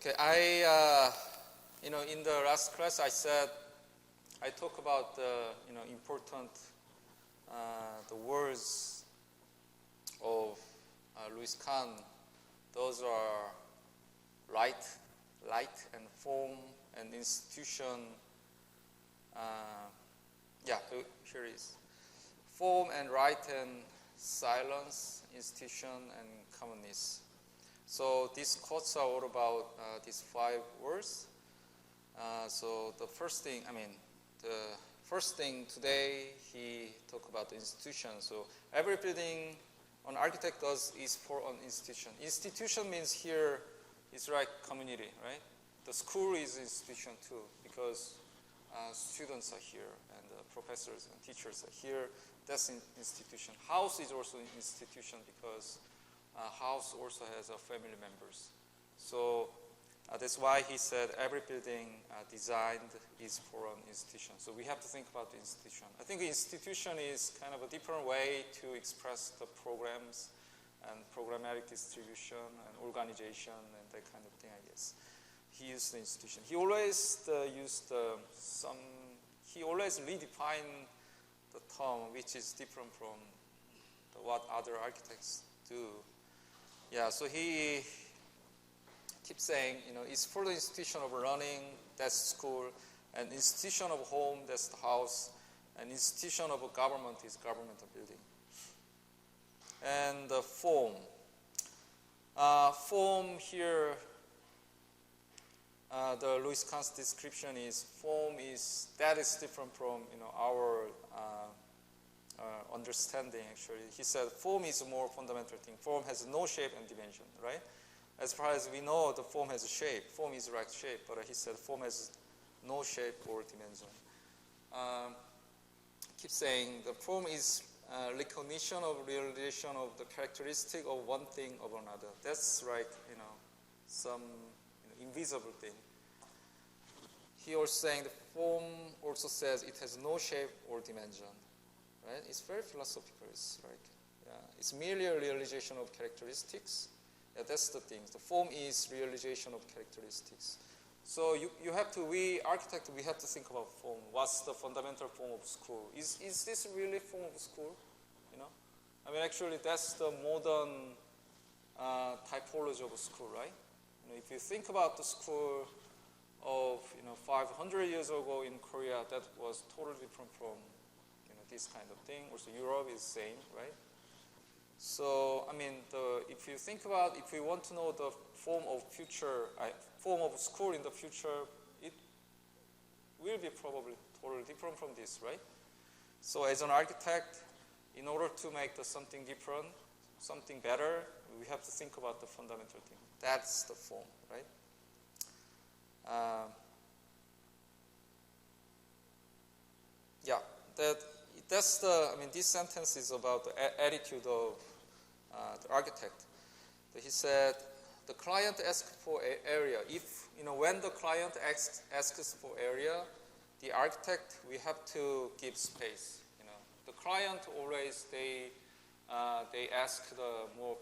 Okay, in the last class I said I talk about the, important the words of Louis Kahn. Those are light and form and institution. Here it is. Form and right and silence, institution and commonness. So these quotes are all about these 5 words. So the first thing today he talked about the institution. So every building an architect does is for an institution. Institution means here is like community, right? The school is institution too because students are here and professors and teachers are here. That's an institution. House is also an institution because house also has family members. So that's why he said every building designed is for an institution. So we have to think about the institution. I think the institution is kind of a different way to express the programs and programmatic distribution and organization and that kind of thing, I guess. He used the institution. He always he always redefined the term, which is different from what other architects do. Yeah, so he keeps saying, it's for the institution of learning, that's school, and institution of home, that's the house, and institution of a government is governmental building. And the form. Form here, the Louis Kahn's description is form is different from our understanding actually. He said form is a more fundamental thing. Form has no shape and dimension, right? As far as we know, the form has a shape. Form is right shape, but he said form has no shape or dimension. Keep saying the form is recognition of realization of the characteristic of one thing of another. That's right, some invisible thing. He also saying the form also says it has no shape or dimension. Right? It's very philosophical. It's it's merely a realization of characteristics. Yeah, that's the thing. The form is realization of characteristics. So we architects, we have to think about form. What's the fundamental form of school? Is this really form of school? Actually, that's the modern typology of a school, right? If you think about the school of 500 years ago in Korea, that was totally different from this kind of thing. Also, Europe is the same, right? So, if you think about, if we want to know the form of school in the future, it will be probably totally different from this, right? So, as an architect, in order to make something different, something better, we have to think about the fundamental thing. That's the form, right? That's this sentence is about the attitude of the architect. He said, the client asks for area. When the client asks for area, the architect, we have to give space. The client always, they ask the more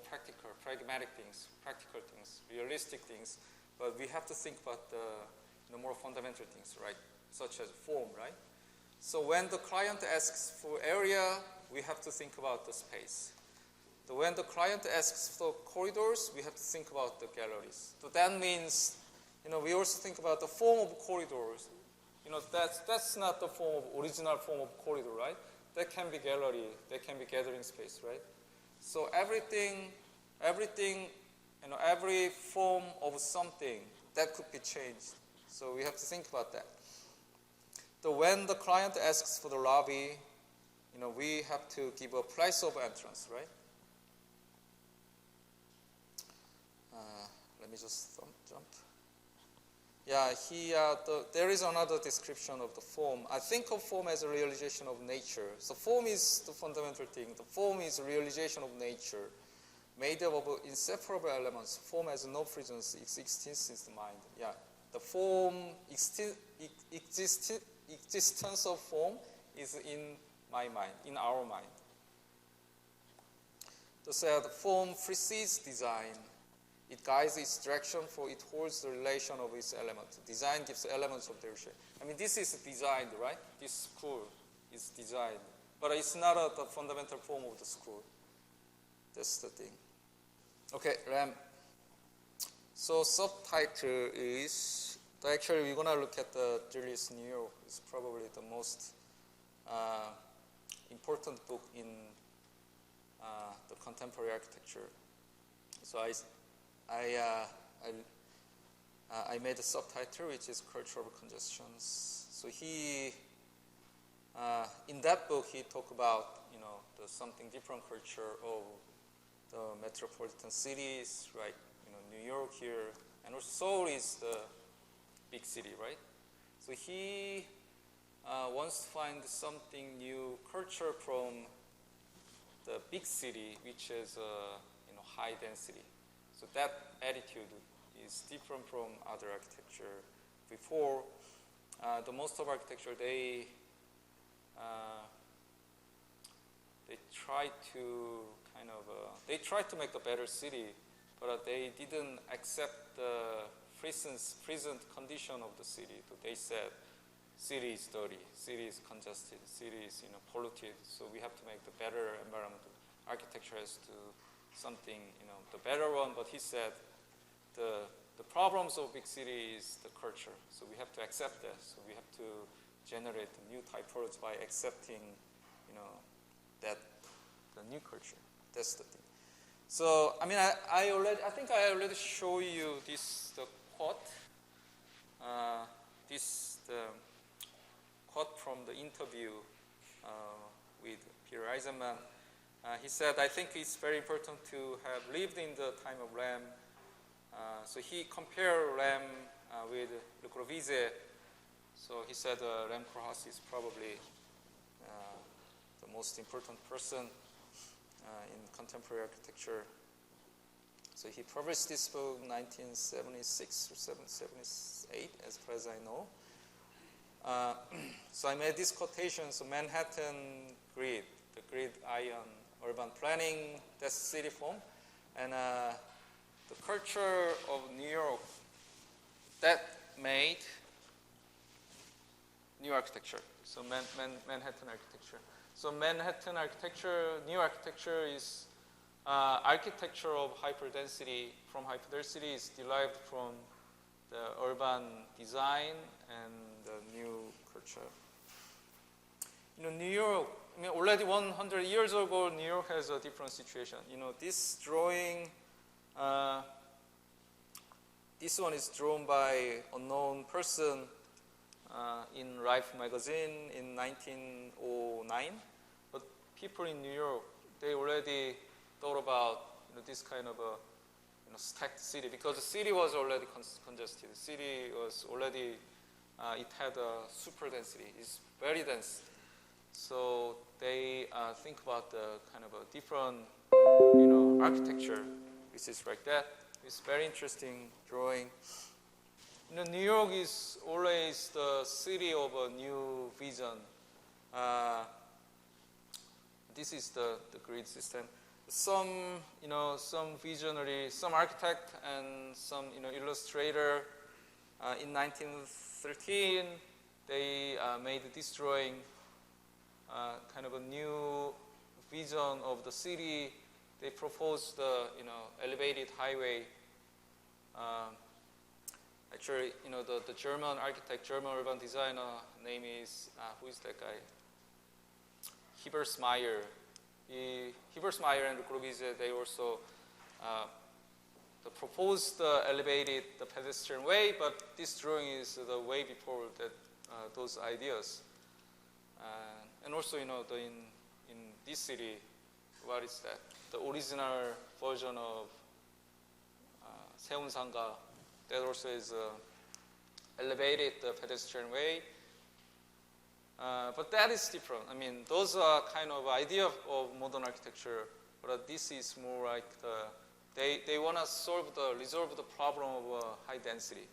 pragmatic things, practical things, realistic things, but we have to think about the more fundamental things, right? Such as form, right? So when the client asks for area, we have to think about the space. So when the client asks for corridors, we have to think about the galleries. So that means, we also think about the form of corridors. That's not the original form of corridor, right? That can be gallery, that can be gathering space, right? So everything, every form of something, that could be changed. So we have to think about that. So when the client asks for the lobby, we have to give a price of entrance, right? Let me just jump. Yeah, there is another description of the form. I think of form as a realization of nature. So form is the fundamental thing. The form is a realization of nature, made up of inseparable elements. Form has no presence, it exists in the mind. Yeah, the form, existence of form is in my mind, in our mind. So the form precedes design. It guides its direction, for it holds the relation of its elements. Design gives elements of their shape. I mean, this is designed, right? This school is designed. But it's not the fundamental form of the school. That's the thing. Okay, RAM. So subtitle is, actually we're going to look at the Julius New York. It's probably the most important book in the contemporary architecture. So I made a subtitle, which is Culture of Congestions. So he, in that book, he talked about, you know, the something different culture of the metropolitan cities, right? You know, New York here, and also Seoul is the big city, right? So he wants to find something new culture from the big city, which is you know, high density. So that attitude is different from other architecture. Before, the most of architecture, they try to kind of they try to make a better city, but they didn't accept the present condition of the city. So they said, city is dirty, city is congested, city is, you know, polluted. So we have to make the better environment. Architecture has to something, you know, the better one. But he said the problems of big city is the culture. So we have to accept that. So we have to generate new typology by accepting, you know, that the new culture. That's the thing. So I mean, I think I already showed you this the quote. This the quote from the interview with Peter Eisenman. He said, I think it's very important to have lived in the time of Lamb. So he compared Lamb with Le Corbusier. So he said Lamb Koolhaas is probably the most important person in contemporary architecture. So he published this book in 1976 or 78, as far as I know. So I made this quotation. So Manhattan grid, the grid ion urban planning, that's city form, and the culture of New York that made new architecture. So Manhattan architecture. So Manhattan architecture, new architecture is architecture of hyperdensity. From hyperdensity is derived from the urban design and the new culture. You know, New York, I mean, already 100 years ago, New York has a different situation. You know, this drawing, this one is drawn by unknown person in Life magazine in 1909. But people in New York, they already thought about, you know, this kind of a, you know, stacked city, because the city was already congested. The city was already, it had a super density. It's very dense. So they think about the kind of a different, you know, architecture, which is like that. It's very interesting drawing. You know, New York is always the city of a new vision. This is the grid system. Some, you know, some visionary, some architect and some, you know, illustrator in 1913, they made this drawing, kind of a new vision of the city. They proposed the, you know, elevated highway. Actually, you know, the German architect, German urban designer, name is, who is that guy? Hebersmeyer. Hebersmeyer and Le Corbusier, they also proposed the elevated, the pedestrian way, but this drawing is the way before that, those ideas. And also, you know, in this city, what is that? The original version of 세운상가, that also is elevated the pedestrian way. But that is different. I mean, those are kind of idea of modern architecture, but this is more like they want to resolve the problem of high density.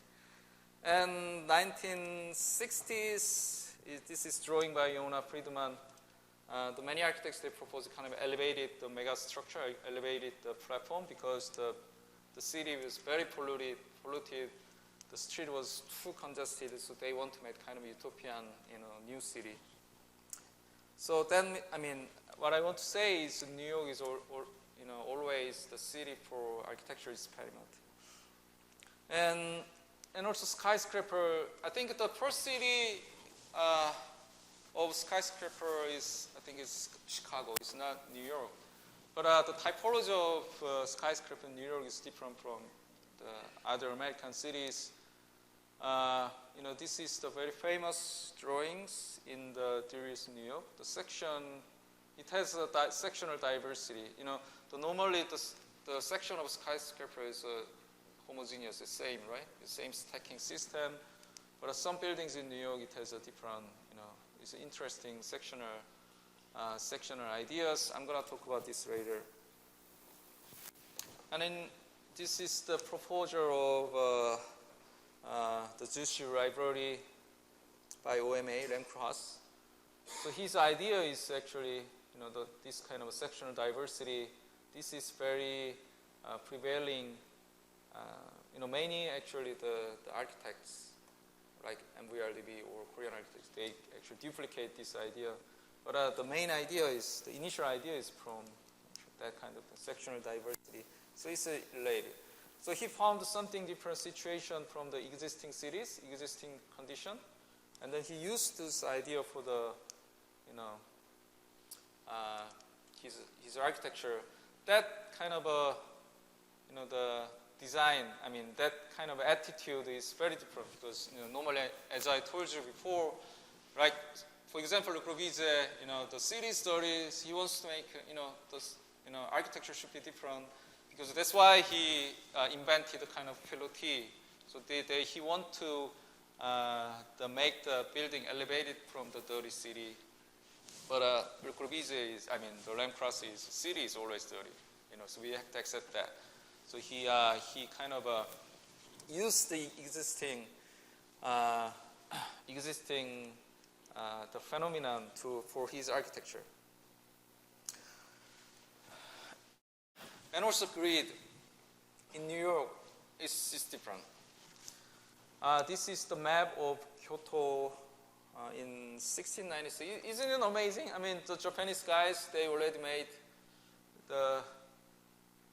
And 1960s, this is drawing by Yona Friedman. The many architects, they propose kind of elevated the mega structure, elevated the platform, because the the city was very polluted. The street was too congested, so they want to make kind of utopian, new city. So then, I mean, what I want to say is New York is always the city for architecture experiment. And also skyscraper, I think the first city of skyscraper is Chicago. It's not New York. But the typology of skyscraper in New York is different from the other American cities. This is the very famous drawings in the Dulles, New York. The section, it has a sectional diversity. Normally the section of skyscraper is homogeneous, the same, right? The same stacking system. But some buildings in New York, it has a different, it's interesting sectional ideas. I'm going to talk about this later. And then this is the proposal of the Jewish library by OMA, Rem Koolhaas. So his idea is actually, this kind of sectional diversity. This is very prevailing. Many actually the architects, like MVRDB or Korean architects, they actually duplicate this idea. But the main idea is, the initial idea is from that kind of sectional diversity. So it's related. So he found something different situation from the existing cities, existing condition, and then he used this idea for the, his architecture. That kind of the design, that kind of attitude is very different because, normally, as I told you before, right, for example, Le Corbusier, the city stories, he wants to make, architecture should be different because that's why he invented the kind of pilotis. So he want to make the building elevated from the dirty city. But Le Corbusier is, the Rem Koolhaas is, city is always dirty, so we have to accept that. So he kind of used the existing the phenomenon for his architecture. And also grid in New York is different. This is the map of Kyoto in 1696. Isn't it amazing? The Japanese guys, they already made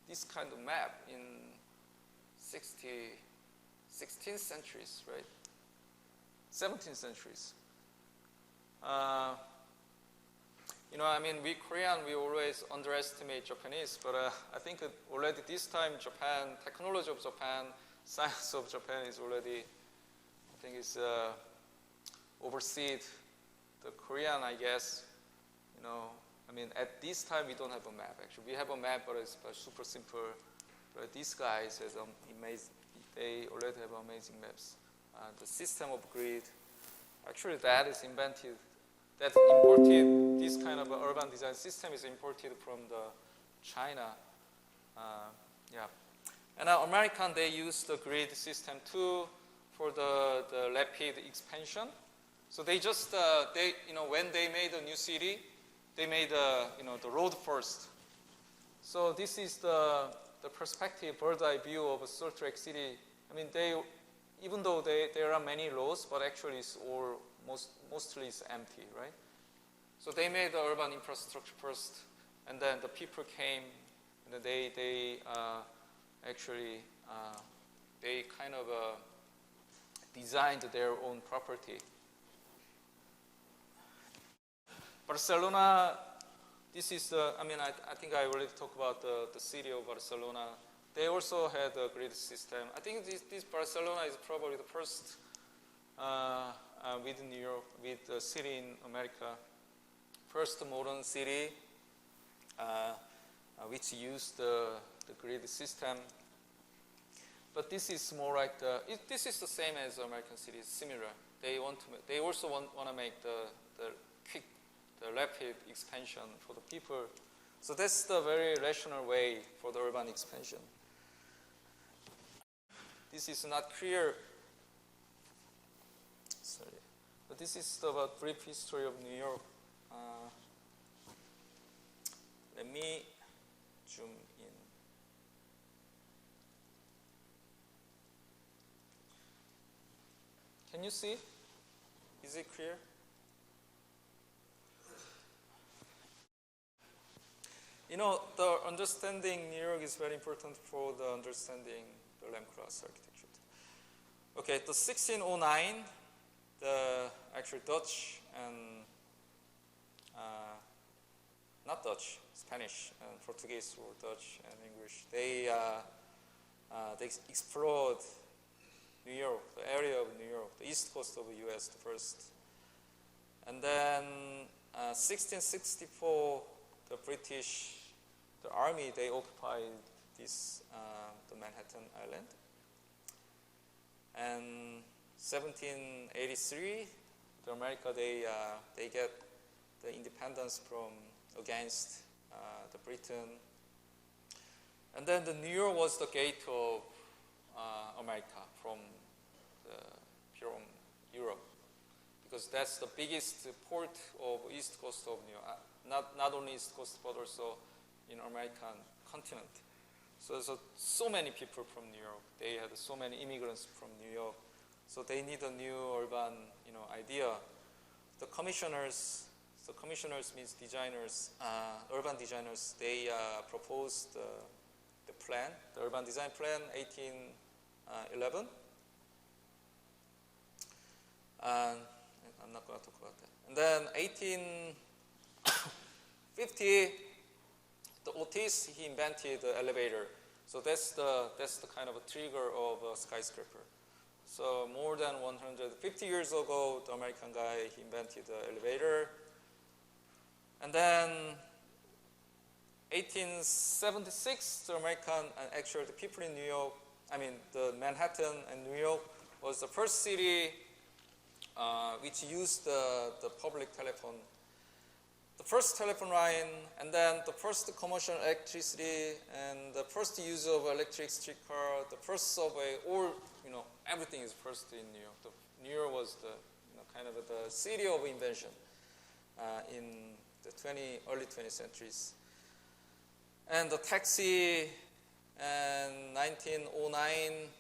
this kind of map in 16th centuries, right? 17th centuries. We Korean, we always underestimate Japanese, but I think already this time Japan, technology of Japan, science of Japan is already, I think it's overseed the Korean, I guess. At this time we don't have a map actually. We have a map, but it's super simple. But these guys has they already have amazing maps. The system of grid, actually that is invented. That's imported, this kind of urban design system is imported from China. And American, they use the grid system too for the rapid expansion. So they just, when they made a new city, they made the road first. So this is the perspective, bird's eye view of a Salt Lake City. Even though there are many roads, but actually it's mostly it's empty, right? So they made the urban infrastructure first, and then the people came, and they actually they kind of designed their own property. Barcelona, this is I think I already talked about the city of Barcelona. They also had a grid system. I think this Barcelona is probably the first with New York, with the city in America, first modern city which used the grid system. But this is more like this is the same as American cities, similar. They also want to make the quick, the rapid expansion for the people. So that's the very rational way for the urban expansion. This is not clear. Sorry. But this is the brief history of New York. Let me zoom in. Can you see? Is it clear? You know, the understanding New York is very important for the understanding the Lamb-Cross architecture. Okay, the 1609, the actual Dutch and not Dutch, Spanish and Portuguese or Dutch and English, they explored New York, the area of New York, the east coast of the U.S. first. And then 1664, the British, the army, they occupied this, the Manhattan Island. And 1783, the America, they get the independence from against the Britain. And then the New York was the gate of America from Europe, because that's the biggest port of east coast of New York. Not only east coast, but also in American continent. So many people from New York. They had so many immigrants from New York. So they need a new urban, idea. The commissioners means designers, urban designers. They proposed the plan, the urban design plan, 1811. And I'm not going to talk about that. And then 1850, the Otis, he invented the elevator. So that's the kind of a trigger of a skyscraper. So more than 150 years ago, the American guy, he invented the elevator. And then 1876, the American, and actually the people in New York, the Manhattan and New York was the first city which used the public telephone. The first telephone line, and then the first commercial electricity, and the first use of electric streetcar, the first subway, or everything is first in New York. New York was the kind of the city of invention in the early 20th centuries. And the taxi, and 1909,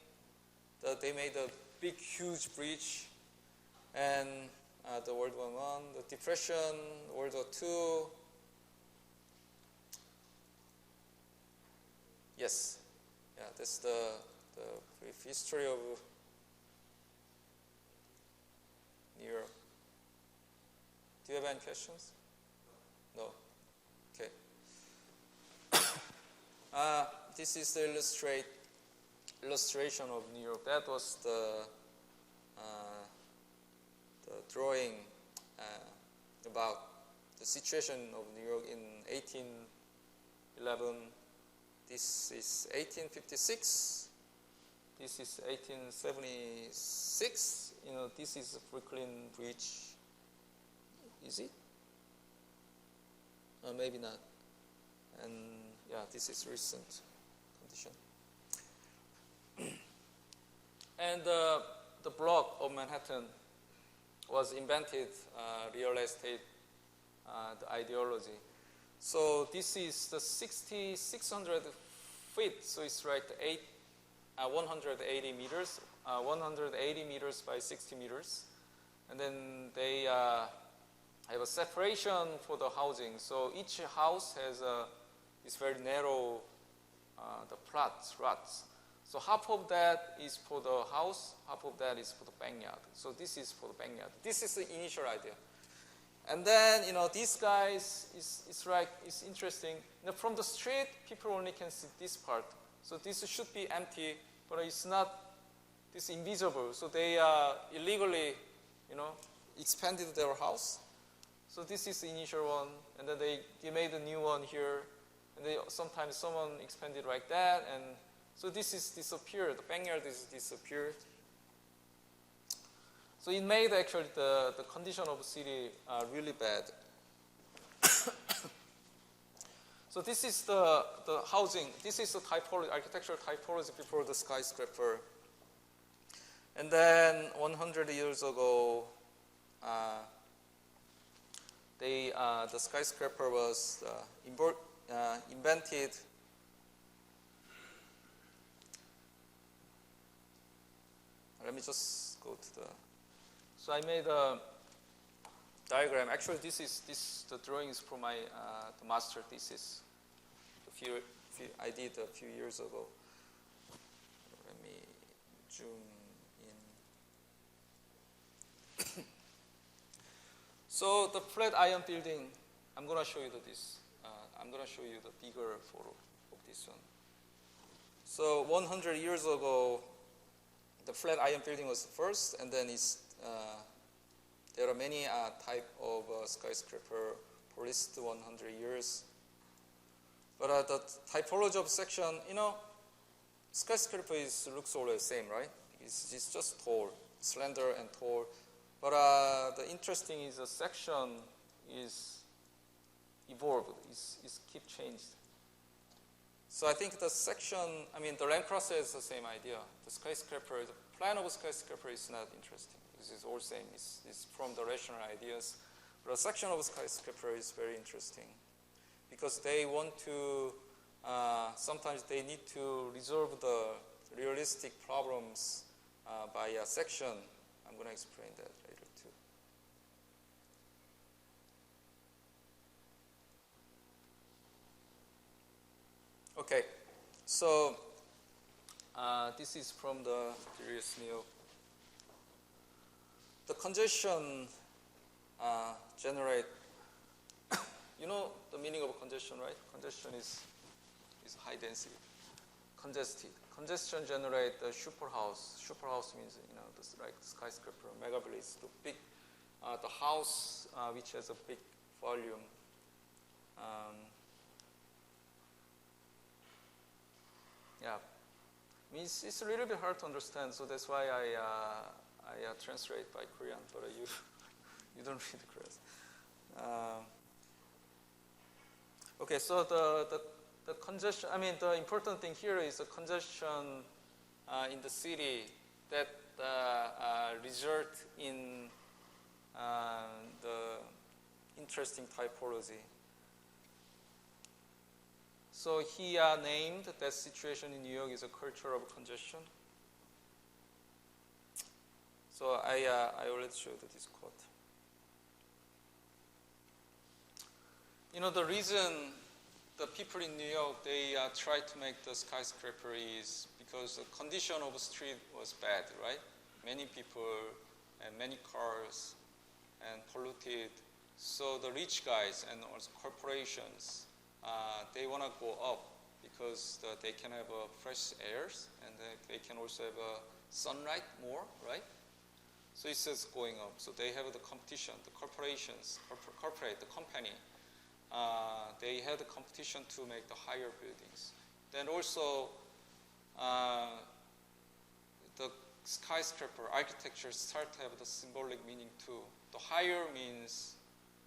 they made a big, huge bridge, and the World War I, the Depression, World War II. Yes, yeah, that's the brief history of New York. Do you have any questions? No. Okay. This is the illustration of New York. That was the drawing about the situation of New York in 1811. This is 1856. This is 1876. This is Brooklyn Bridge. Is it? Maybe not. And yeah, this is recent condition. And the block of Manhattan was invented, real estate, the ideology. So this is the 600 feet, so it's like 180 meters, 180 meters by 60 meters. And then they have a separation for the housing. So each house has this very narrow, the flats. So half of that is for the house, half of that is for the backyard. So this is for the backyard. This is the initial idea. And then, these guys, it's interesting. From the street, people only can see this part. So this should be empty, but it's not, it's invisible. So they illegally, expanded their house. So this is the initial one, and then they made a new one here. And sometimes someone expanded like that, and so this is disappeared. The backyard is disappeared. So it made actually the condition of the city really bad. So this is the housing. This is the typology, architectural typology before the skyscraper. And then 100 years ago, the skyscraper was invented. Let me just go to the So I made a diagram. Actually, the drawing is from my the master thesis. I did a few years ago. Let me zoom in. So the flat iron building, I'm going to show you this. I'm going to show you the bigger photo of this one. So 100 years ago, the flat iron building was first, and then there are many type of skyscraper for least 100 years. But the typology of section, skyscraper looks always the same, right? It's just tall, slender and tall. But the interesting is the section is evolved, is keep changed. So I think the section, the land cross is the same idea. The skyscraper, the plan of a skyscraper is not interesting. This is all same. It's from the rational ideas. But a section of a skyscraper is very interesting because they want to, sometimes they need to resolve the realistic problems by a section. I'm going to explain that later too. Okay, so this is from the Julius Neal. The congestion generate, you know the meaning of congestion, right? Congestion is high density, congested. Congestion generate the superhouse. Superhouse means, like skyscraper, megapolis, the big, the house which has a big volume. Yeah, it's a little bit hard to understand, so that's why I translate by Korean, but you don't read Korean. Okay, so the congestion, the important thing here is the congestion in the city that result in the interesting typology. So he named that situation in New York is a culture of congestion. So I already showed this quote. The reason the people in New York, they try to make the skyscraper is because the condition of the street was bad, right? Many people and many cars and polluted. So the rich guys and also corporations, they want to go up because they can have fresh airs and they can also have sunlight more, right? So it's just going up. So they have the competition, the corporations, the company. They had the competition to make the higher buildings. Then also, the skyscraper architecture start to have the symbolic meaning too. The higher means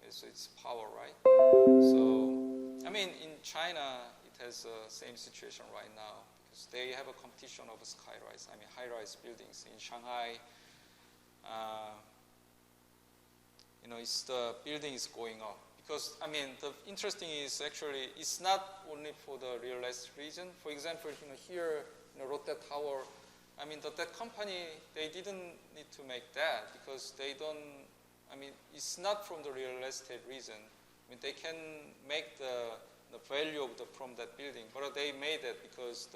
it's power, right? So, in China, it has the same situation right now because they have a competition of skyrise. High-rise buildings in Shanghai. It's the building is going up. Because, the interesting is actually, it's not only for the real estate reason. For example, here, Lotte Tower, that company, they didn't need to make that because they don't, it's not from the real estate reason. They can make the value of from that building, but they made it because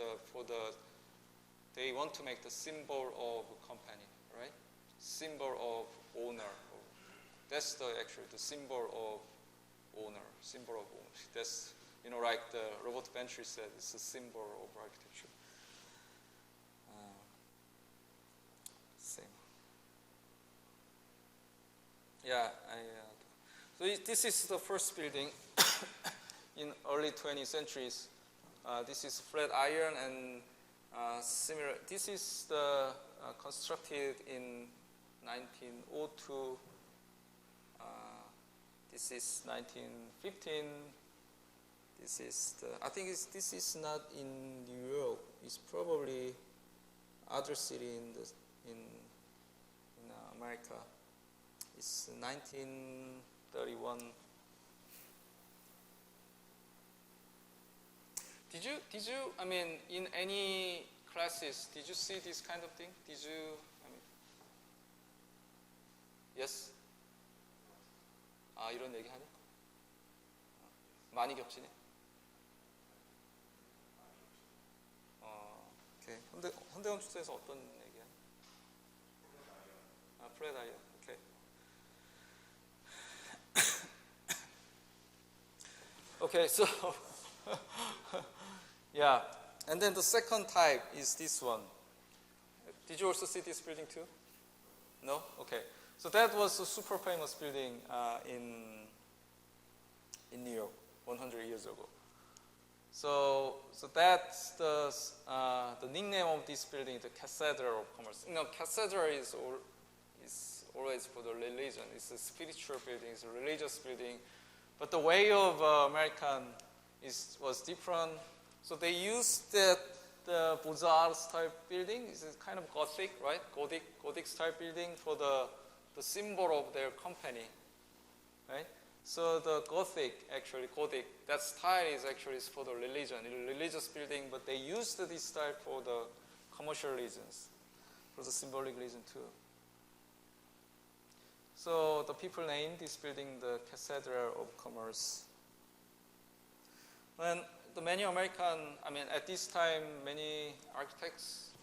they want to make the symbol of company, right? Symbol of owner. That's actually the symbol of owner, symbol of owner. That's, like the Robert Bentley said, it's a symbol of architecture. Same. Yeah, so this is the first building in early 20th centuries. This is flat iron and similar. This is the constructed in 1902. This is 1915. This is I think this is not in New York. It's probably other city in America. It's 1931. Did you? In any classes, did you see this kind of thing? Did you? Yes? 아, 이런 얘기 하니? 많이 겹치네? 오케이. 현대건축사에서 어떤 얘기야? 아, 플랫 아이어. 오케이. Okay, so yeah, and then the second type is this one. Did you also see this building too? No? Okay. So that was a super famous building in New York 100 years ago. So that's the nickname of this building, the Cathedral of Commerce. You know, cathedral is always for the religion. It's a spiritual building, it's a religious building. But the way of American was different. So they used the Beaux-Arts style building. It's kind of Gothic, right? Gothic style building for the symbol of their company, right? So the Gothic, that style is actually for the religion, a religious building, but they used this style for the commercial reasons, for the symbolic reason too. So the people named this building the Cathedral of Commerce. And many American, at this time, many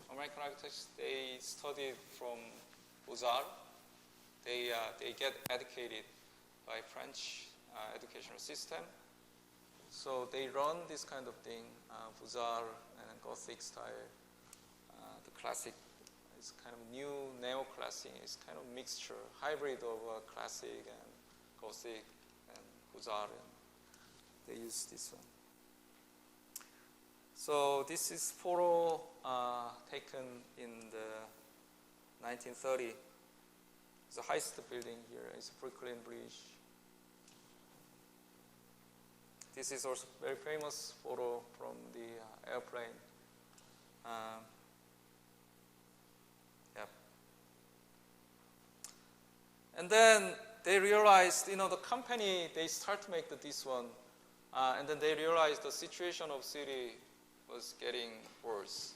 American architects, they studied from Beaux-Arts. They get educated by French educational system. So they run this kind of thing, Beaux-Arts and Gothic style, the classic. It's kind of new neoclassic. It's kind of mixture, hybrid of classic and Gothic and Beaux-Arts. They use this one. So this is photo taken in the 1930. It's the highest building here. It's Brooklyn Bridge. This is also very famous photo from the airplane. And then they realized, the company, they start to make this one. And then they realized the situation of city was getting worse.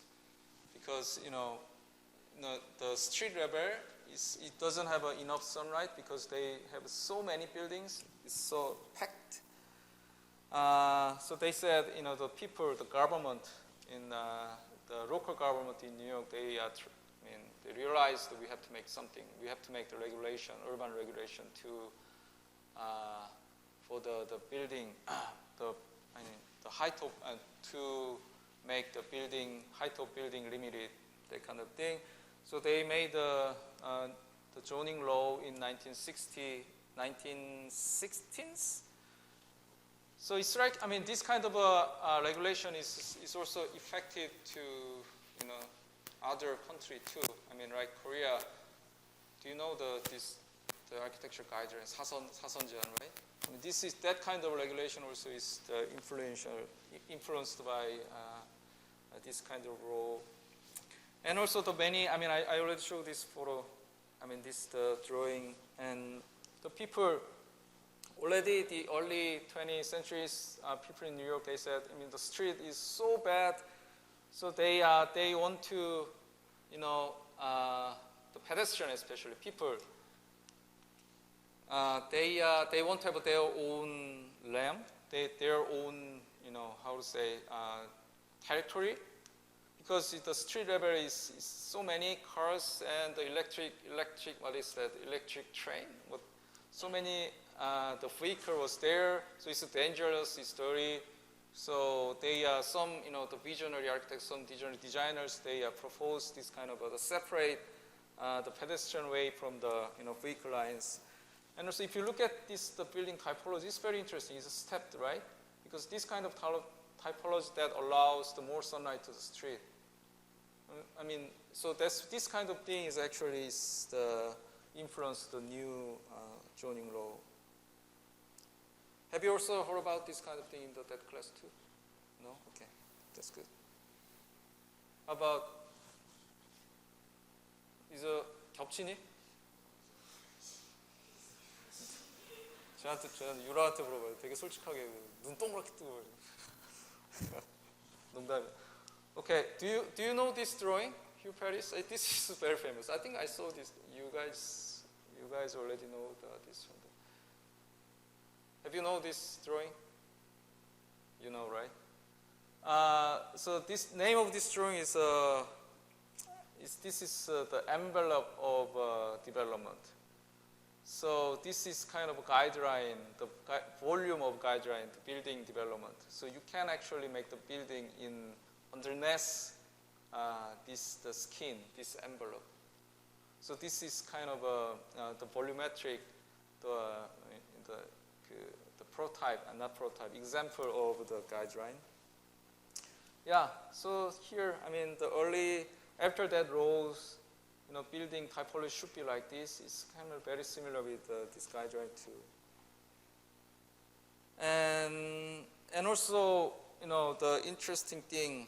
Because, the street level, it doesn't have enough sunlight because they have so many buildings. It's so packed. So they said, the people, the government, the local government in New York, they realized that we have to make something. We have to make the regulation, urban regulation, for the building, the height of, to make the height of building limited, that kind of thing. So they made the zoning law in 1916s. So it's like, this kind of regulation is also effective to, other country too. Like Korea. Do you know the architecture guidelines, 사선제한, right? This is that kind of regulation also is influenced by this kind of law. And also the many, I already showed this photo, the drawing, and the people, already the early 20th centuries, people in New York, they said, the street is so bad, so they want to, the pedestrian especially, people, they want to have their own land, their own, territory. Because the street level is so many cars and the electric train. But so many, the vehicle was there, so it's dangerous, it's dirty. So they, the visionary architects, some visionary designers, they propose this kind of separate the pedestrian way from the vehicle lines. And also, if you look at the building typology, it's very interesting. It's stepped, right? Because this kind of typology that allows the more sunlight to the street. So this kind of thing is actually the influence the new zoning law. Have you also heard about this kind of thing in that class too? No? Okay, that's good. How about, 겹치니? 저한테 유라한테 물어봐요. 되게 솔직하게 눈 동그랗게 뜨고. 농담이야. Okay, do you know this drawing, Hugh Paris? This is very famous. I think I saw this. You guys guys already know this one. Have you know this drawing? You know, right? So this name of this drawing is the envelope of development. So this is kind of a guideline, the volume of guideline, the building development. So you can actually make the building underneath the skin, this envelope. So this is kind of the volumetric, the prototype, and not prototype, example of the guideline. Yeah, so here, I mean, after that rows, building typology should be like this. It's kind of very similar with this guideline too. And also, the interesting thing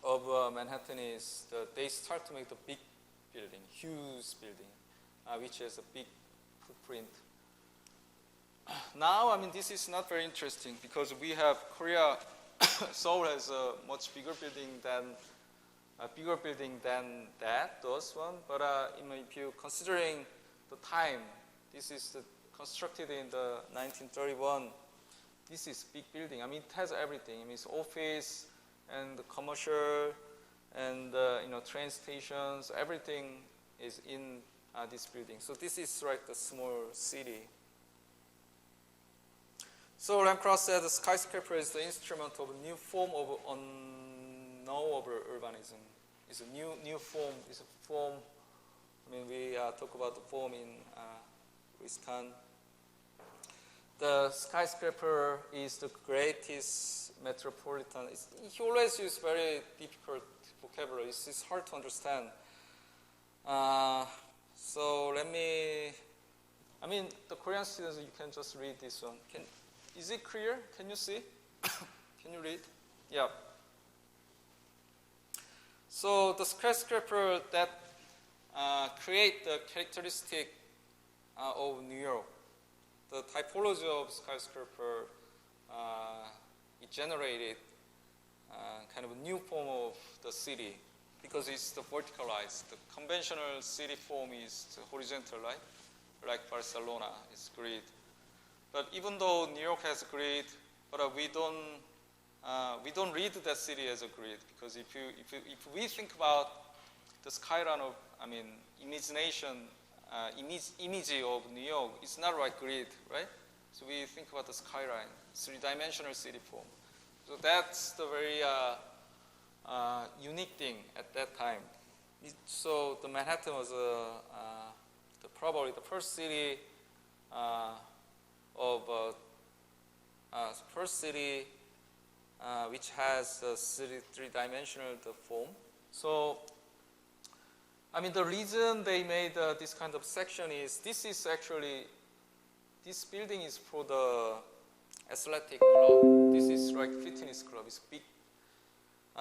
of Manhattan is that they start to make the big building, huge building, which has a big footprint. Now, I mean, this is not very interesting because we have Korea, Seoul has a much bigger building than those one. But if you considering the time, this is constructed in the 1931. This is big building. I mean, it has everything. I mean, it's office and the commercial and train stations. Everything is in this building. So this is like the small city. So Lamcross said the skyscraper is the instrument of a new form of unknowable urbanism. It's a new form. It's a form. I mean, we talk about the form in Wisconsin. The skyscraper is the greatest metropolitan. He always uses very difficult vocabulary. It's hard to understand. So let me. I mean, the Korean students, you can just read this one. Is it clear? Can you see? Can you read? Yeah. So the skyscraper that create the characteristic of New York, the typology of skyscraper, it generated kind of a new form of the city because it's the verticalized. The conventional city form is the horizontal, right? Like Barcelona is grid. But even though New York has a grid, but we don't read that city as a grid because if we think about the skyline of, imagination, image of New York, it's not like grid, right? So we think about the skyline, three-dimensional city form. So that's the very unique thing at that time. So the Manhattan was probably the first city which has a three-dimensional form. So, I mean, the reason they made this kind of section is this building is for the athletic club. This is like fitness club. It's big.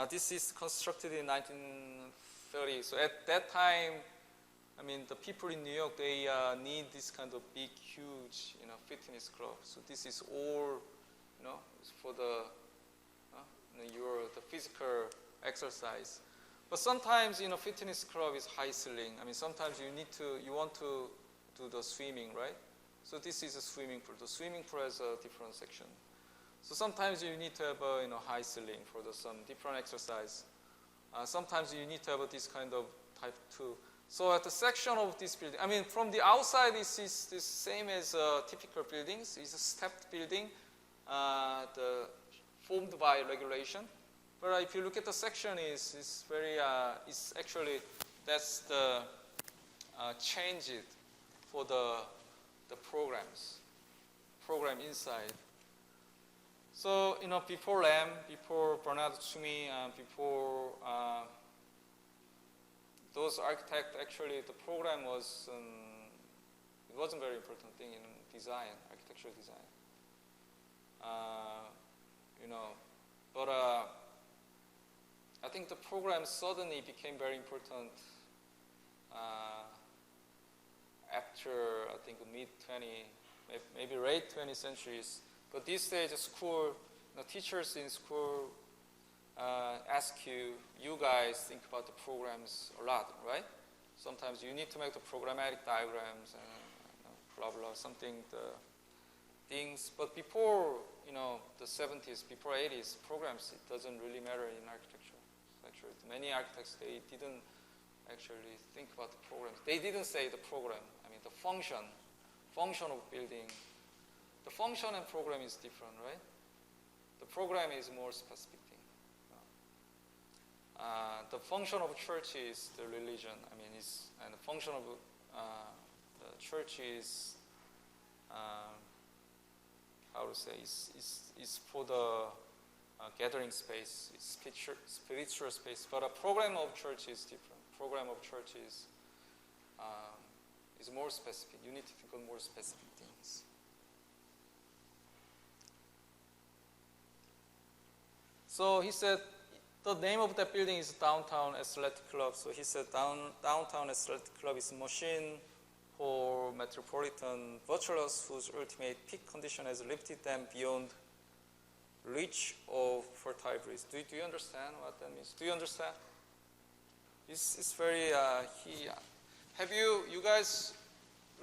This is constructed in 1930. So at that time, I mean, the people in New York, they need this kind of big, huge, fitness club. So this is all, for the physical exercise. But sometimes, fitness club is high ceiling. I mean, sometimes you want to do the swimming, right? So this is a swimming pool. The swimming pool has a different section. So sometimes you need to have a high ceiling for some different exercise. Sometimes you need to have this kind of type 2. So at the section of this building, I mean, from the outside, this is the same as typical buildings. It's a stepped building, formed by regulation. But if you look at the section, it's actually that's the change it for the program inside. So before Lam, before Bernard Tsumi, before those architects, actually the program was it wasn't a very important thing in design, architectural design. But I think the program suddenly became very important after I think mid-20, maybe late 20th centuries. But these days, the school, the teachers in school ask you guys think about the programs a lot, right? sometimes you need to make the programmatic diagrams and blah blah something the things. But before the 70s, before 80s, programs, it doesn't really matter in architecture. Actually, many architects, they didn't actually think about the programs. They didn't say the program. I mean the function of building. The function and program is different, right? The program is more specific thing. The function of church is the religion. I mean, and the function of the church is how to say is for the gathering space, it's spiritual space. But a program of church is different. Program of church is more specific. You need to think of more specific things. So he said the name of that building is Downtown Athletic Club. So he said Downtown Athletic Club is a machine for metropolitan virtuosos whose ultimate peak condition has lifted them beyond reach of fertile breeze. Do you understand what that means? Do you understand? It's very, have you guys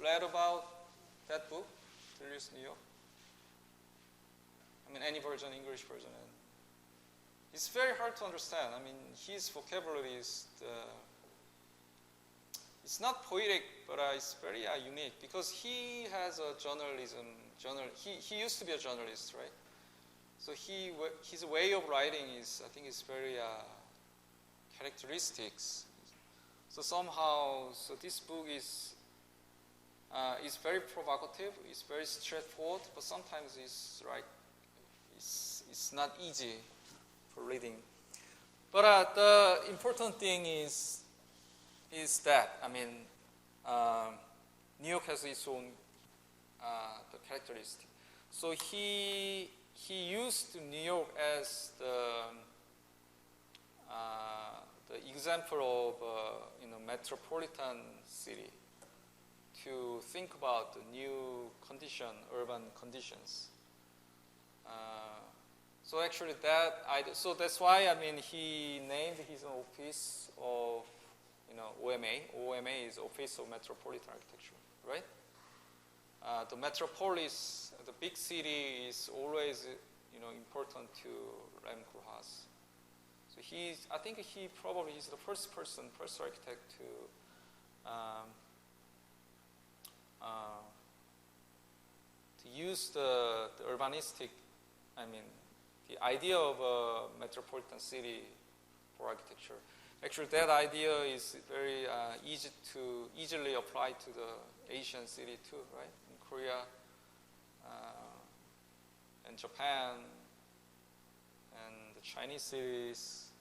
read about that book, Delirious New York? I mean, any version, English version. It's very hard to understand. I mean, his vocabulary is, it's not poetic, but it's very unique because he has a he used to be a journalist, right? So his way of writing is, I think, is very characteristics. So somehow, this book is very provocative. It's very straightforward, but sometimes it's not easy for reading. But the important thing is that, I mean, New York has its own the characteristic. So he used New York as the example of metropolitan city to think about the new urban conditions. So actually so that's why, I mean, he named his office of, OMA. OMA is Office of Metropolitan Architecture, right? The metropolis, the big city is always, important to Rem Koolhaas. So I think he's the first architect to use the urbanistic, I mean, the idea of a metropolitan city for architecture. Actually, that idea is very easily applied to the Asian city too, right? In Korea and Japan and the Chinese cities.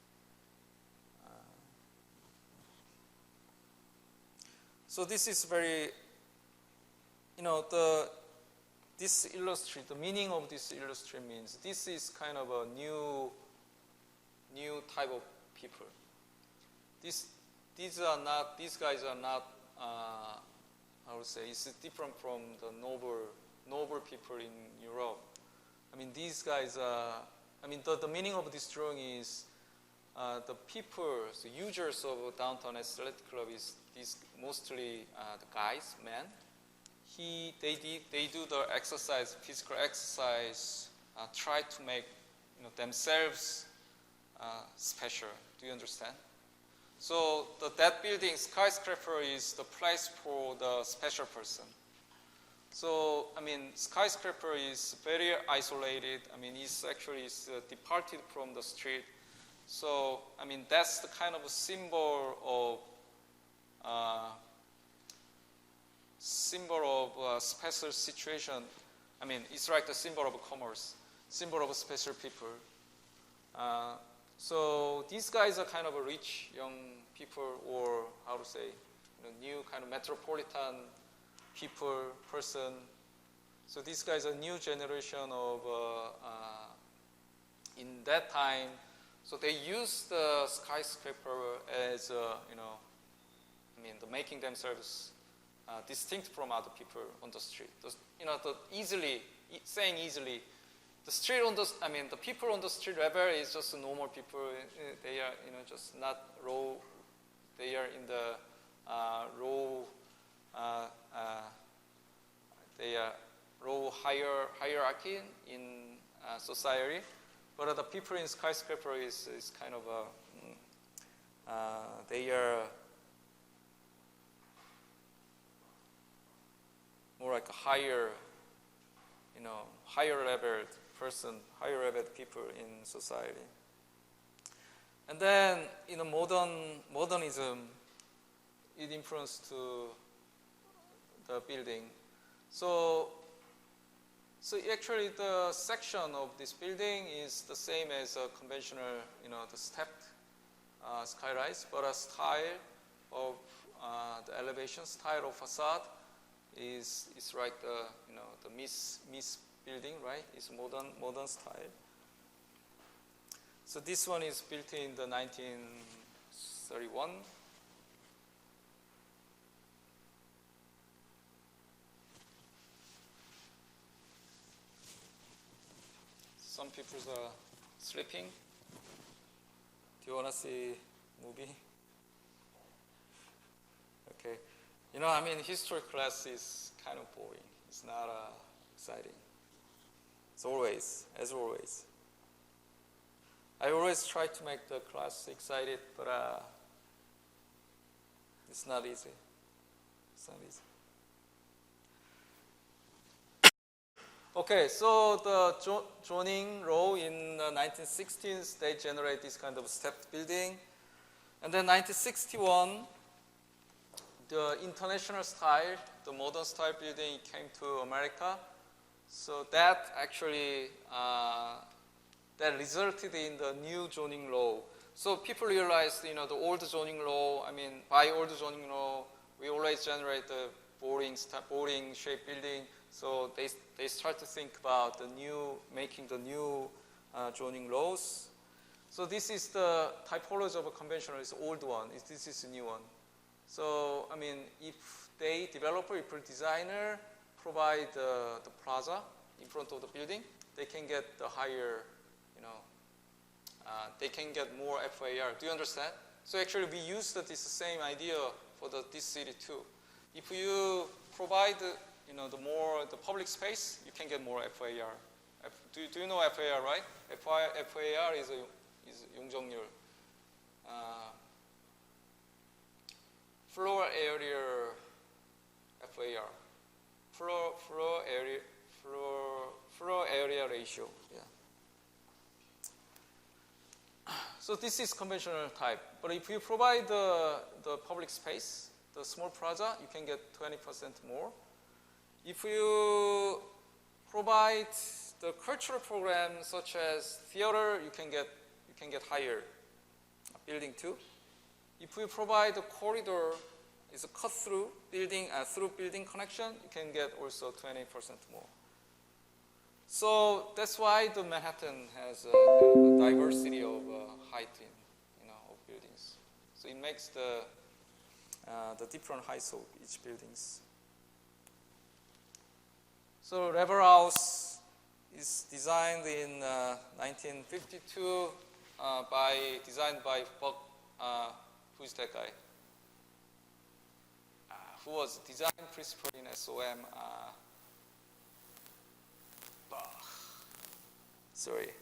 So this is very, the meaning of this illustrate means this is kind of a new type of people. These guys are not, I would say, it's different from the noble people in Europe. I mean, these guys are, I mean, the meaning of this drawing is the people, the users of Downtown Athletic Club is these mostly the guys, men. They do the exercise, physical exercise, try to make themselves special. Do you understand? So that building, skyscraper, is the place for the special person. So I mean, skyscraper is very isolated. I mean, it's actually departed from the street. So I mean, that's the kind of a symbol of special situation. I mean, it's like the symbol of commerce, symbol of special people. So these guys are kind of a rich young people, or how to say, new kind of metropolitan person. So these guys are new generation of, in that time, so they use the skyscraper as, I mean, making themselves distinct from other people on the street. Saying easily, the street the people on the street level is just normal people. They are, just not low. They are in the low, they are low hierarchy in society, but the people in skyscraper is kind of they are more like a higher, higher level person, higher level people in society. And then, modernism, it influenced to the building. So actually the section of this building is the same as a conventional, the stepped skyrise, but a style of the elevation style of facade is like the the Miss building, right? It's modern style. So this one is built in the 1931. Some people are sleeping. Do you want to see movie? Okay. History class is kind of boring. It's not exciting. It's always, as always. I always try to make the class excited, but it's not easy. It's not easy. Okay, so the Joning Row in the 1916s, they generate this kind of stepped building. And then 1961, the international style, the modern style building came to America. So that actually, that resulted in the new zoning law. So people realized, the old zoning law, by old zoning law, we always generate the boring shaped building. So they start to think about making the new zoning laws. So this is the typology of a conventional, it's the old one. This is the new one. So, if developer, if designer provide the plaza in front of the building, they can get the higher, they can get more FAR. Do you understand? So actually we used this same idea for this city too. If you provide, the public space, you can get more FAR. Do you know FAR, right? FAR is 용적률. Floor area FAR. Floor area ratio. Yeah. So this is conventional type. But if you provide the public space, the small plaza, you can get 20% more. If you provide the cultural program such as theater, you can get higher building too. If we provide a corridor, it's a cut-through building, through building connection, you can get also 20% more. So that's why the Manhattan has a diversity of height of buildings. So it makes the different heights of each buildings. So Lever House is designed in 1952 designed by Buck. Who's that guy? Who was design principal in SOM? Sorry,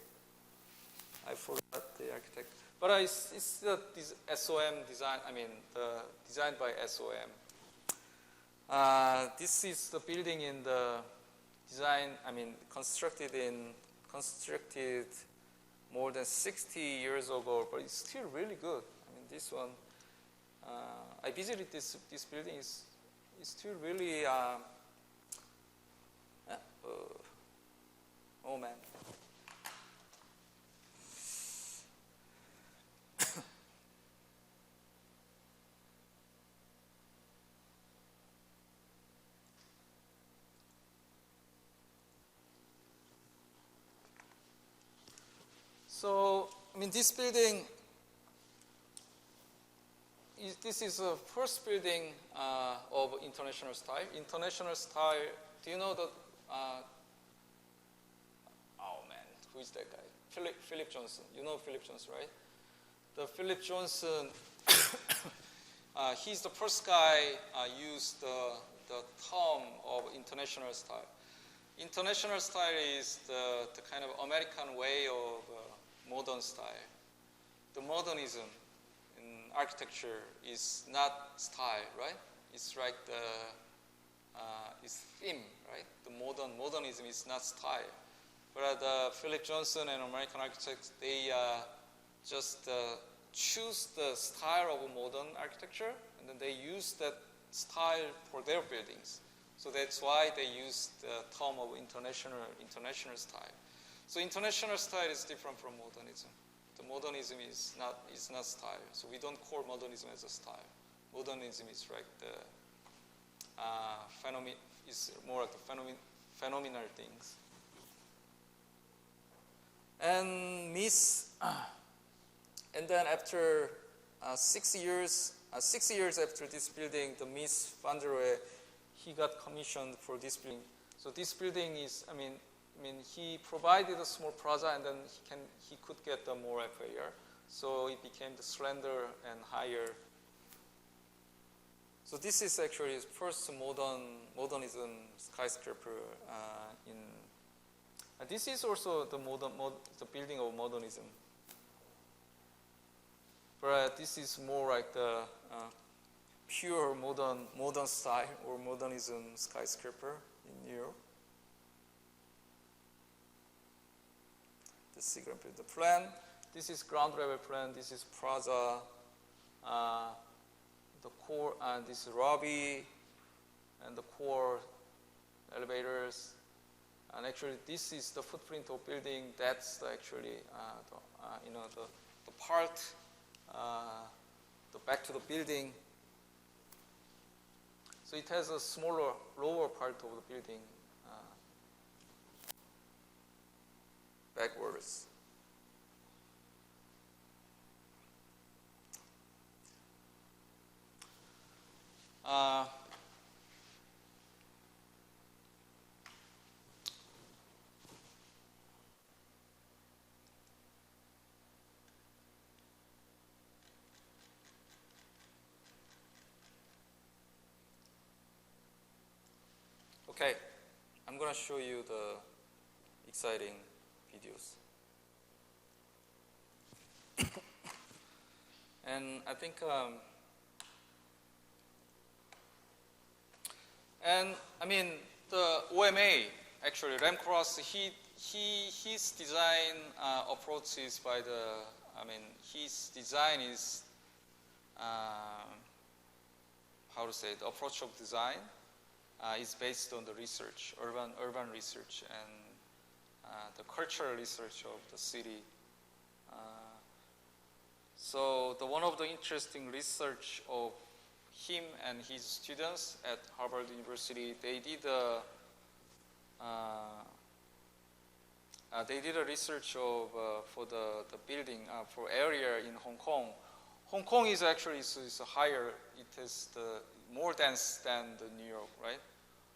I forgot the architect. But it's the SOM design. The designed by SOM. This is the building in the design. Constructed more than 60 years ago, but it's still really good. This one, I visited this building. It's still really. Oh man. So, this building, this is the first building of international style. International style, do you know the, oh man, who is that guy? Philip Johnson. You know Philip Johnson, right? The Philip Johnson, he's the first guy used the term of international style. International style is the kind of American way of modern style. The modernism in architecture is not style, right? It's like it's theme, right? The modernism is not style. But Philip Johnson and American architects, they just choose the style of modern architecture, and then they use that style for their buildings. So that's why they use the term of international style. So international style is different from modernism. The modernism is not style. So we don't call modernism as a style. Modernism is like the is more like the phenomenal things. And and then after 6 years after this building, the Miss Van der Rohe, he got commissioned for this building. So this building is, I mean, he provided a small plaza, and then he could get the more FAR. So it became the slender and higher. So this is actually his first modernism skyscraper in. This is also the the building of modernism. But this is more like the pure modern style or modernism skyscraper in New York. This is the plan. This is ground level plan. This is plaza. The core, and this is lobby, and the core elevators. And actually, this is the footprint of building. That's actually the part, the back to the building. So it has a smaller, lower part of the building backwards. Okay, I'm going to show you the exciting videos. And I think, and I mean, the OMA, actually, Ramcross, his design approach is by his design is, how to say, the approach of design is based on the research, urban research, and the cultural research of the city. So one of the interesting research of him and his students at Harvard University, they did a research of for the building for area in Hong Kong. Hong Kong is actually is higher. It has the more dense than the New York, right?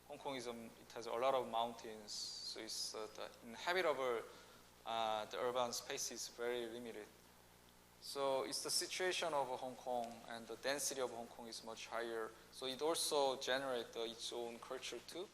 Hong Kong is it has a lot of mountains, so it's the inhabitable the urban space is very limited. So it's the situation of Hong Kong, and the density of Hong Kong is much higher. So it also generates its own culture too.